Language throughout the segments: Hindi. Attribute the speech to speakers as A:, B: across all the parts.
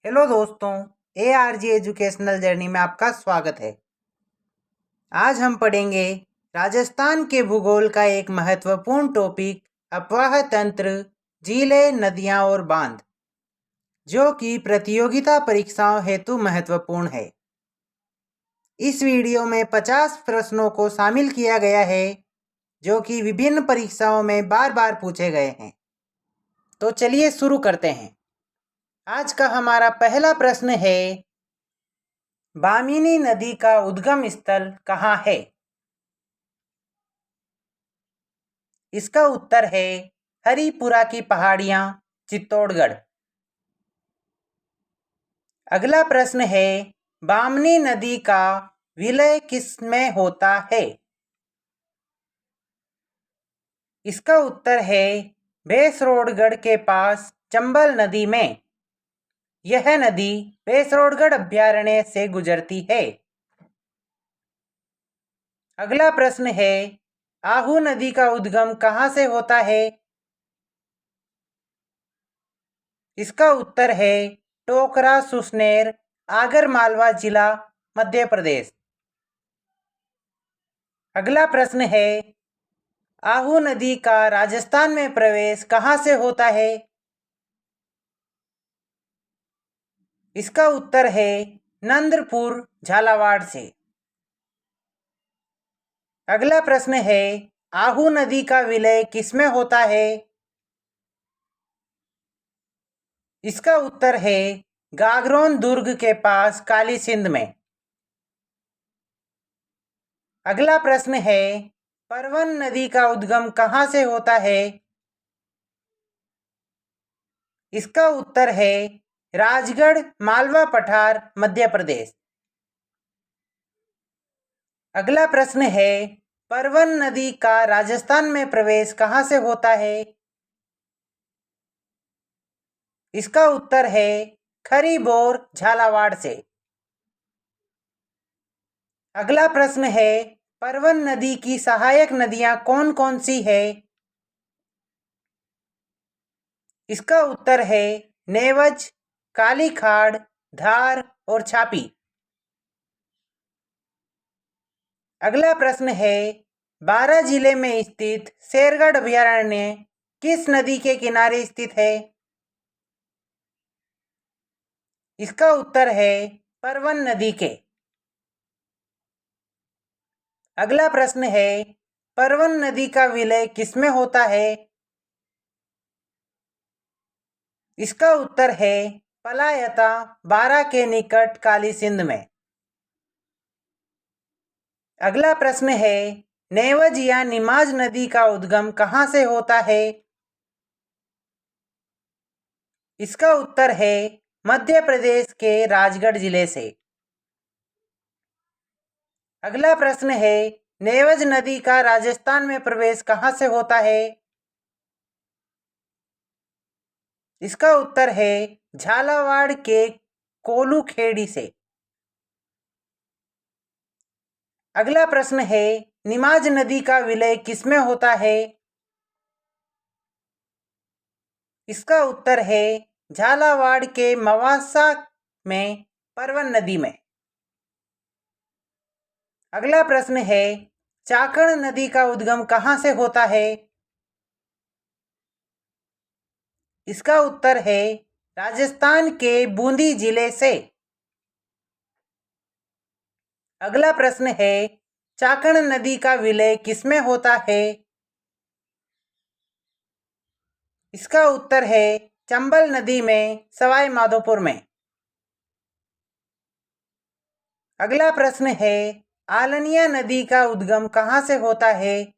A: हेलो दोस्तों, ARG एजुकेशनल जर्नी में आपका स्वागत है। आज हम पढ़ेंगे राजस्थान के भूगोल का एक महत्वपूर्ण टॉपिक अपवाह तंत्र, झीलें, नदियां और बांध, जो कि प्रतियोगिता परीक्षाओं हेतु महत्वपूर्ण है। इस वीडियो में 50 प्रश्नों को शामिल किया गया है जो कि विभिन्न परीक्षाओं में बार बार पूछे गए हैं। तो चलिए शुरू करते हैं। आज का हमारा पहला प्रश्न है, भामिनी नदी का उद्गम स्थल कहाँ है? इसका उत्तर है हरिपुरा की पहाड़ियां, चित्तौड़गढ़। अगला प्रश्न है, बामनी नदी का विलय किस में होता है? इसका उत्तर है भैंसरोडगढ़ के पास चंबल नदी में। यह नदी भैंसरोडगढ़ अभ्यारण्य से गुजरती है। अगला प्रश्न है, आहू नदी का उद्गम कहाँ से होता है? इसका उत्तर है टोकरा सुसनेर, आगर मालवा जिला, मध्य प्रदेश। अगला प्रश्न है, आहू नदी का राजस्थान में प्रवेश कहाँ से होता है? इसका उत्तर है नंदपुर, झालावाड़ से। अगला प्रश्न है, आहू नदी का विलय किसमें होता है? इसका उत्तर है गागरोन दुर्ग के पास काली सिंध में। अगला प्रश्न है, परवन नदी का उद्गम कहाँ से होता है? इसका उत्तर है राजगढ़, मालवा पठार, मध्य प्रदेश। अगला प्रश्न है, परवन नदी का राजस्थान में प्रवेश कहाँ से होता है? इसका उत्तर है खरीबोर, झालावाड़ से। अगला प्रश्न है, परवन नदी की सहायक नदियां कौन कौन सी है? इसका उत्तर है नेवज, काली खाड़, धार और छापी। अगला प्रश्न है, बारां जिले में स्थित शेरगढ़ अभयारण्य किस नदी के किनारे स्थित है? इसका उत्तर है परवन नदी के। अगला प्रश्न है, परवन नदी का विलय किसमें होता है? इसका उत्तर है पलायता, बारां के निकट काली सिंध में। अगला प्रश्न है, नेवज या निमाज नदी का उद्गम कहाँ से होता है? इसका उत्तर है मध्य प्रदेश के राजगढ़ जिले से। अगला प्रश्न है, नेवज नदी का राजस्थान में प्रवेश कहाँ से होता है? इसका उत्तर है झालावाड़ के कोलूखेड़ी से। अगला प्रश्न है, निमाज नदी का विलय किसमें होता है? इसका उत्तर है झालावाड़ के मवासा में, परवन नदी में। अगला प्रश्न है, चाकण नदी का उद्गम कहाँ से होता है? इसका उत्तर है राजस्थान के बूंदी जिले से। अगला प्रश्न है, चाकण नदी का विलय किसमें होता है? इसका उत्तर है चंबल नदी में, सवाई माधोपुर में। अगला प्रश्न है, आलनिया नदी का उद्गम कहाँ से होता है?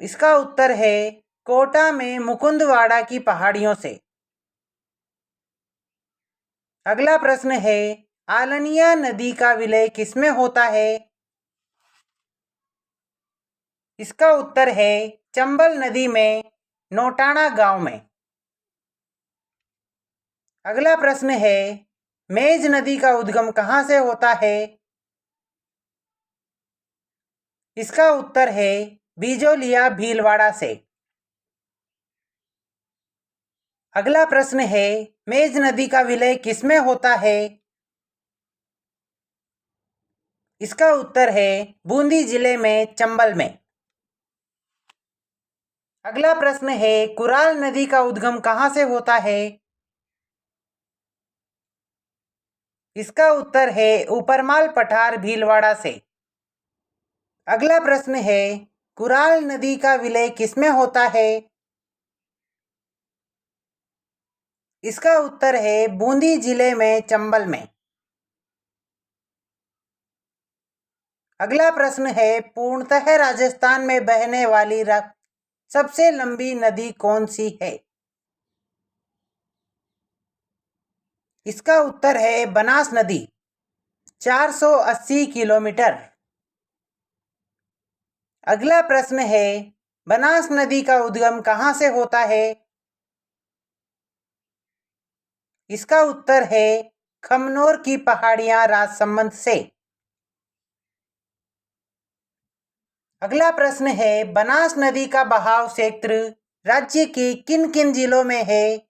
A: इसका उत्तर है कोटा में मुकुंदवाड़ा की पहाड़ियों से। अगला प्रश्न है, आलनिया नदी का विलय किसमें होता है? इसका उत्तर है चंबल नदी में, नोटाणा गांव में। अगला प्रश्न है, मेज नदी का उद्गम कहाँ से होता है? इसका उत्तर है बिजोलिया, भीलवाड़ा से। अगला प्रश्न है, मेज नदी का विलय किसमें होता है? इसका उत्तर है बूंदी जिले में चंबल में। अगला प्रश्न है, कुराल नदी का उद्गम कहाँ से होता है? इसका उत्तर है ऊपरमाल पठार भीलवाड़ा से। अगला प्रश्न है, कुराल नदी का विलय किसमें होता है? इसका उत्तर है बूंदी जिले में चंबल में। अगला प्रश्न है, पूर्णतः राजस्थान में बहने वाली सबसे लंबी नदी कौन सी है? इसका उत्तर है बनास नदी, 480 किलोमीटर। अगला प्रश्न है, बनास नदी का उद्गम कहाँ से होता है? इसका उत्तर है खमनोर की पहाड़ियां राजसमंद से। अगला प्रश्न है, बनास नदी का बहाव क्षेत्र राज्य के किन किन जिलों में है?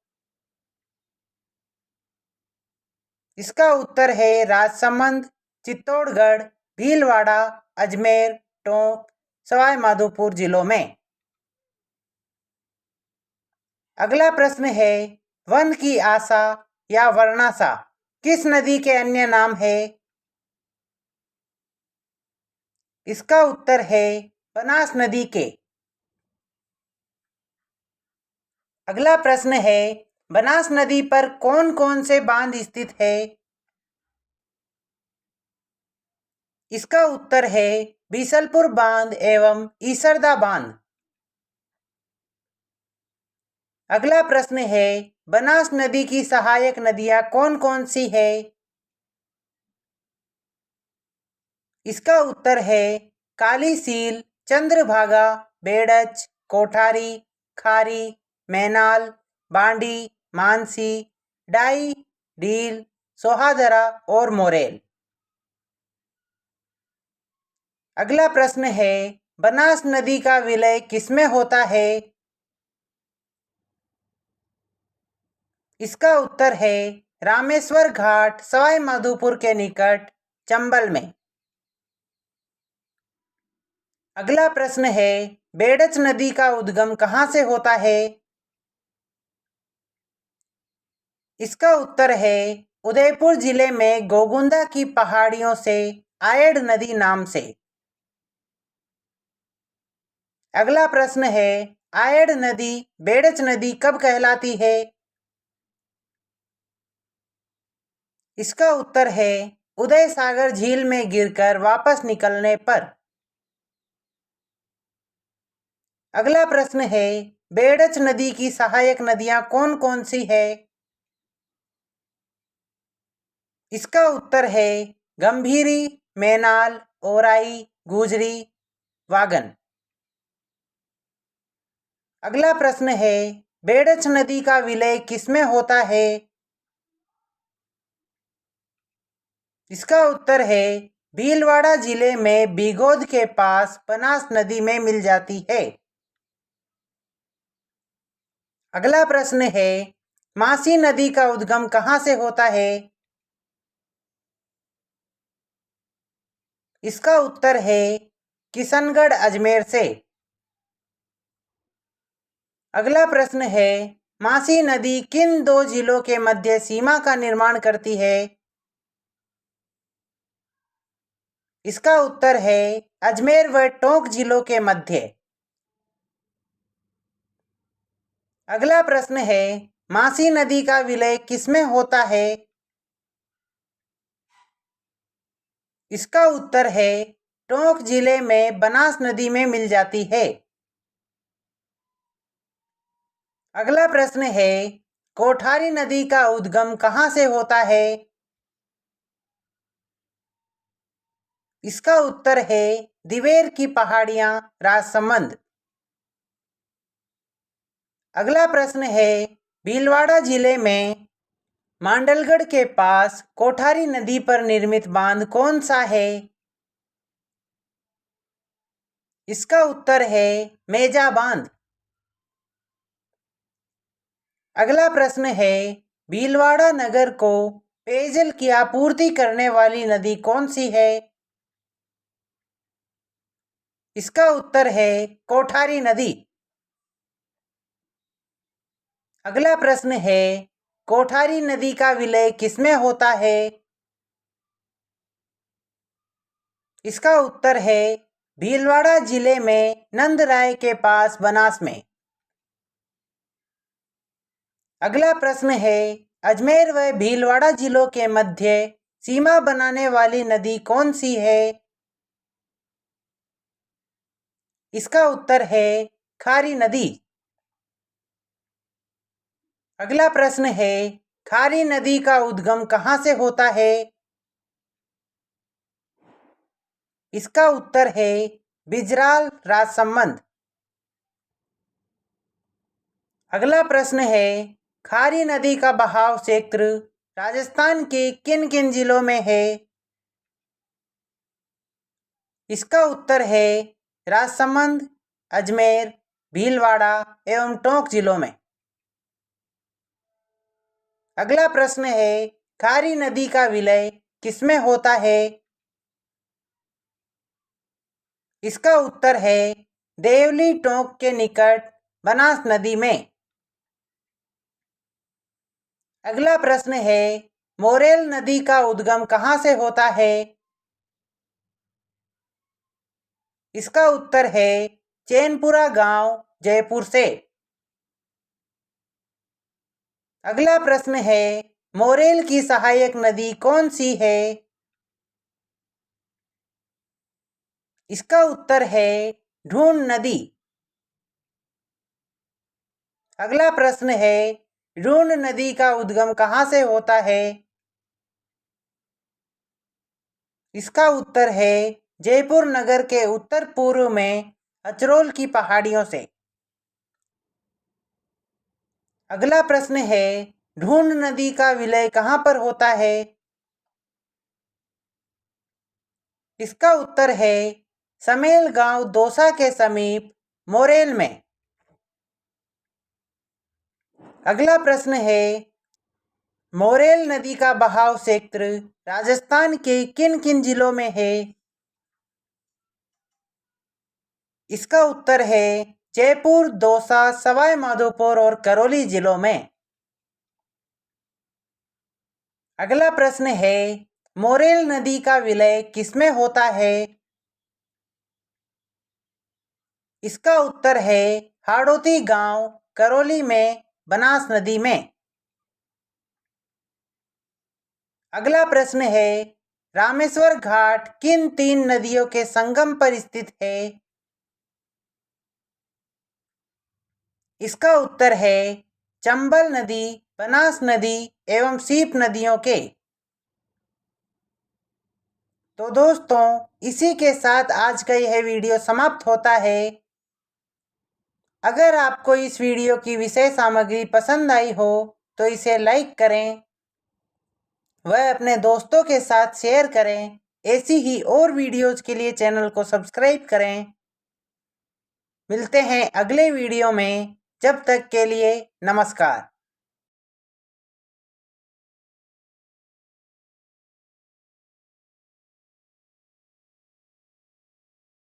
A: इसका उत्तर है राजसमंद, चित्तौड़गढ़, भीलवाड़ा, अजमेर, टोंक, सवाई माधोपुर जिलों में। अगला प्रश्न है, वन की आशा या वर्णासा किस नदी के अन्य नाम है? इसका उत्तर है बनास नदी के। अगला प्रश्न है, बनास नदी पर कौन कौन से बांध स्थित है? इसका उत्तर है बीसलपुर बांध एवं ईसरदा बांध। अगला प्रश्न है, बनास नदी की सहायक नदियां कौन कौन सी है? इसका उत्तर है काली सील, चंद्रभागा, बेड़च, कोठारी, खारी, मैनाल, बांडी, मानसी, डाई, डील, सोहादरा और मोरेल। अगला प्रश्न है, बनास नदी का विलय किसमें होता है? इसका उत्तर है रामेश्वर घाट, सवाई माधोपुर के निकट, चंबल में। अगला प्रश्न है, बेड़च नदी का उद्गम कहाँ से होता है? इसका उत्तर है उदयपुर जिले में गोगुंदा की पहाड़ियों से आयड़ नदी नाम से। अगला प्रश्न है, आयड़ नदी बेड़च नदी कब कहलाती है? इसका उत्तर है उदय सागर झील में गिरकर वापस निकलने पर। अगला प्रश्न है, बेड़च नदी की सहायक नदियां कौन कौन सी है? इसका उत्तर है गंभीरी, मैनाल, ओराई, गुजरी, वागन। अगला प्रश्न है, बेड़च नदी का विलय किसमें होता है? इसका उत्तर है भीलवाड़ा जिले में बीगोद के पास बनास नदी में मिल जाती है। अगला प्रश्न है, मासी नदी का उद्गम कहाँ से होता है? इसका उत्तर है किशनगढ़ अजमेर से। अगला प्रश्न है, मासी नदी किन दो जिलों के मध्य सीमा का निर्माण करती है? इसका उत्तर है अजमेर व टोंक जिलों के मध्य। अगला प्रश्न है, मासी नदी का विलय किसमें होता है? इसका उत्तर है टोंक जिले में बनास नदी में मिल जाती है। अगला प्रश्न है, कोठारी नदी का उद्गम कहाँ से होता है? इसका उत्तर है दिवेर की पहाड़ियां राजसमंद। अगला प्रश्न है, भीलवाड़ा जिले में मांडलगढ़ के पास कोठारी नदी पर निर्मित बांध कौन सा है? इसका उत्तर है मेजा बांध। अगला प्रश्न है, भीलवाड़ा नगर को पेयजल की आपूर्ति करने वाली नदी कौन सी है? इसका उत्तर है कोठारी नदी। अगला प्रश्न है, कोठारी नदी का विलय किसमें होता है? इसका उत्तर है भीलवाड़ा जिले में नंदराय के पास बनास में। अगला प्रश्न है, अजमेर व भीलवाड़ा जिलों के मध्य सीमा बनाने वाली नदी कौन सी है? इसका उत्तर है खारी नदी। अगला प्रश्न है, खारी नदी का उद्गम कहाँ से होता है? इसका उत्तर है बिजराल राजसमंद। अगला प्रश्न है, खारी नदी का बहाव क्षेत्र राजस्थान के किन किन जिलों में है? इसका उत्तर है राजसमंद, अजमेर, भीलवाड़ा एवं टोंक जिलों में। अगला प्रश्न है, खारी नदी का विलय किसमें होता है? इसका उत्तर है देवली टोंक के निकट बनास नदी में। अगला प्रश्न है, मोरेल नदी का उद्गम कहाँ से होता है? इसका उत्तर है चैनपुरा गांव, जयपुर से। अगला प्रश्न है, मोरेल की सहायक नदी कौन सी है? इसका उत्तर है ढूंढ नदी। अगला प्रश्न है, ढूंढ नदी का उद्गम कहाँ से होता है? इसका उत्तर है जयपुर नगर के उत्तर पूर्व में अचरोल की पहाड़ियों से। अगला प्रश्न है, ढूंढ नदी का विलय कहाँ पर होता है? इसका उत्तर है समेल गांव, दौसा के समीप मोरेल में। अगला प्रश्न है, मोरेल नदी का बहाव क्षेत्र राजस्थान के किन किन जिलों में है? इसका उत्तर है जयपुर, दौसा, सवाई माधोपुर और करौली जिलों में। अगला प्रश्न है, मोरेल नदी का विलय किसमें होता है? इसका उत्तर है हाड़ौती गांव, करौली में बनास नदी में। अगला प्रश्न है, रामेश्वर घाट किन तीन नदियों के संगम पर स्थित है? इसका उत्तर है चंबल नदी, बनास नदी एवं सीप नदियों के। तो दोस्तों, इसी के साथ आज का यह वीडियो समाप्त होता है। अगर आपको इस वीडियो की विषय सामग्री पसंद आई हो तो इसे लाइक करें, वह अपने दोस्तों के साथ शेयर करें। ऐसी ही और वीडियोज के लिए चैनल को सब्सक्राइब करें। मिलते हैं अगले वीडियो में, जब तक के लिए नमस्कार।